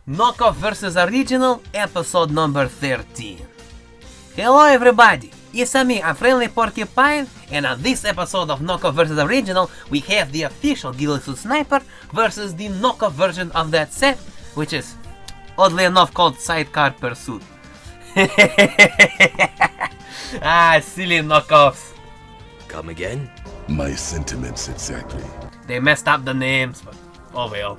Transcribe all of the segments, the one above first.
Knockoff vs Original, episode number 13. Hello everybody, it's me, a friendly porcupine, and on this episode of Knockoff vs Original, we have the official Ghillie suit sniper versus the knockoff version of that set, which is, oddly enough, called Sidecar Pursuit. Silly knockoffs. Come again? My sentiments exactly. They messed up the names, but oh well.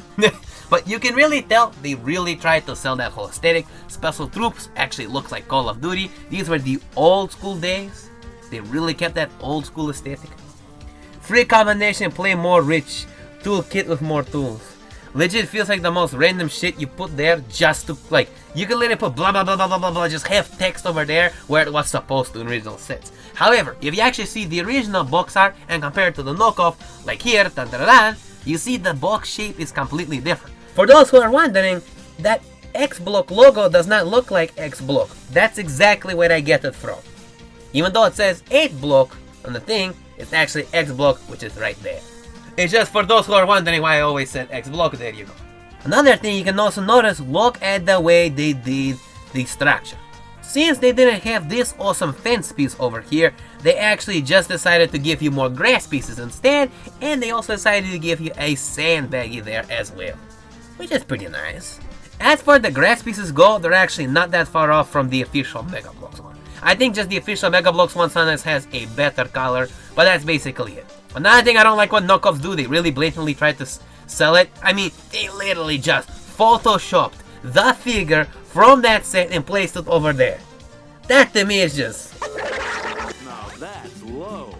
But you can really tell they really tried to sell that whole aesthetic. Special Troops actually looks like Call of Duty. These were the old school days. They really kept that old school aesthetic. Free combination, play more rich. Toolkit with more tools. Legit feels like the most random shit you put there just to, like, you can literally put blah blah blah blah blah blah blah, just have text over there where it was supposed to in original sets. However, if you actually see the original box art and compare it to the knockoff, like here, dun, dun, dun, dun, you see the box shape is completely different. For those who are wondering, that X-Block logo does not look like X-Block. That's exactly where I get it from. Even though it says 8-Block on the thing, it's actually X-Block, which is right there. It's just for those who are wondering why I always said X-Block, there you go. Another thing you can also notice, look at the way they did the structure. Since they didn't have this awesome fence piece over here, they actually just decided to give you more grass pieces instead, and they also decided to give you a sandbaggy there as well, which is pretty nice. As for the grass pieces go, they're actually not that far off from the official Mega Bloks one. I think just the official Mega Bloks one sometimes has a better color, but that's basically it. Another thing I don't like what knockoffs do, they really blatantly try to sell it. I mean, they literally just photoshopped the figure from that set and placed it over there. That to me is just... Now that's low.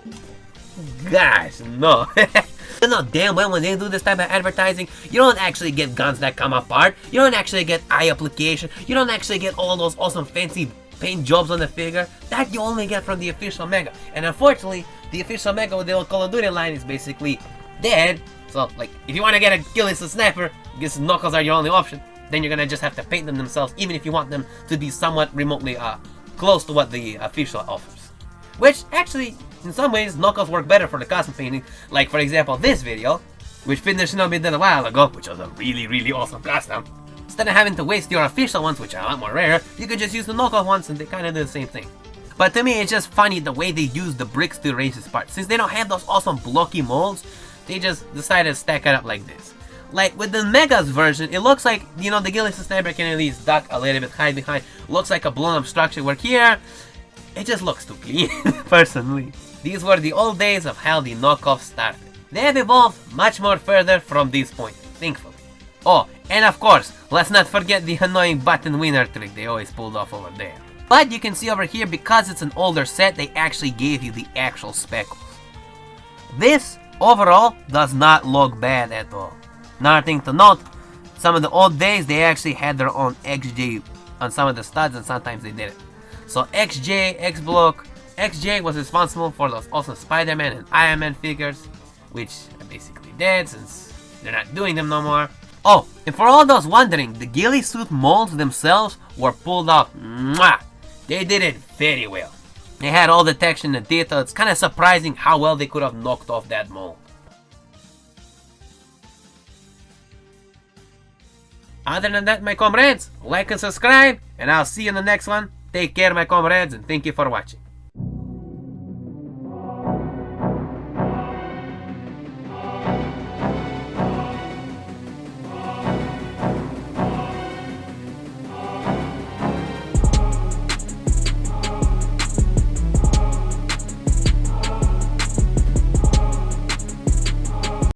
Gosh, no. You know damn well when they do this type of advertising, you don't actually get guns that come apart, you don't actually get eye application, you don't actually get all those awesome fancy paint jobs on the figure. That you only get from the official Mega. And unfortunately, the official Mega with the old Call of Duty line is basically dead. So, like, if you want to get a Ghillie sniper, I guess knockoffs are your only option. Then you're gonna just have to paint them themselves, even if you want them to be somewhat remotely close to what the official offers. Which, actually, in some ways, knockoffs work better for the custom painting. Like, for example, this video, which Fitness Shinobi did a while ago, which was a really, really awesome custom. Instead of having to waste your official ones, which are a lot more rare, you could just use the knockoff ones and they kind of do the same thing. But to me, it's just funny the way they use the bricks to arrange this part. Since they don't have those awesome blocky molds, they just decided to stack it up like this. Like with the Megas version, it looks like, you know, the Ghillie sniper can at least duck a little bit, hide behind. Looks like a blown up structure, where here, it just looks too clean, personally. These were the old days of how the knockoff started. They have evolved much more further from this point, thankfully. Oh, and of course, let's not forget the annoying button winner trick they always pulled off over there. But you can see over here, because it's an older set, they actually gave you the actual speckles. This, overall, does not look bad at all. Another thing to note, some of the old days, they actually had their own XJ on some of the studs, and sometimes they didn't. So XJ, X-Block, XJ was responsible for those awesome Spider-Man and Iron Man figures, which are basically dead since they're not doing them no more. Oh, and for all those wondering, the Ghillie suit molds themselves were pulled off. Mwah! They did it very well. They had all the texture and the detail. It's kind of surprising how well they could have knocked off that mold. Other than that, my comrades, like and subscribe, and I'll see you in the next one. Take care, my comrades, and thank you for watching.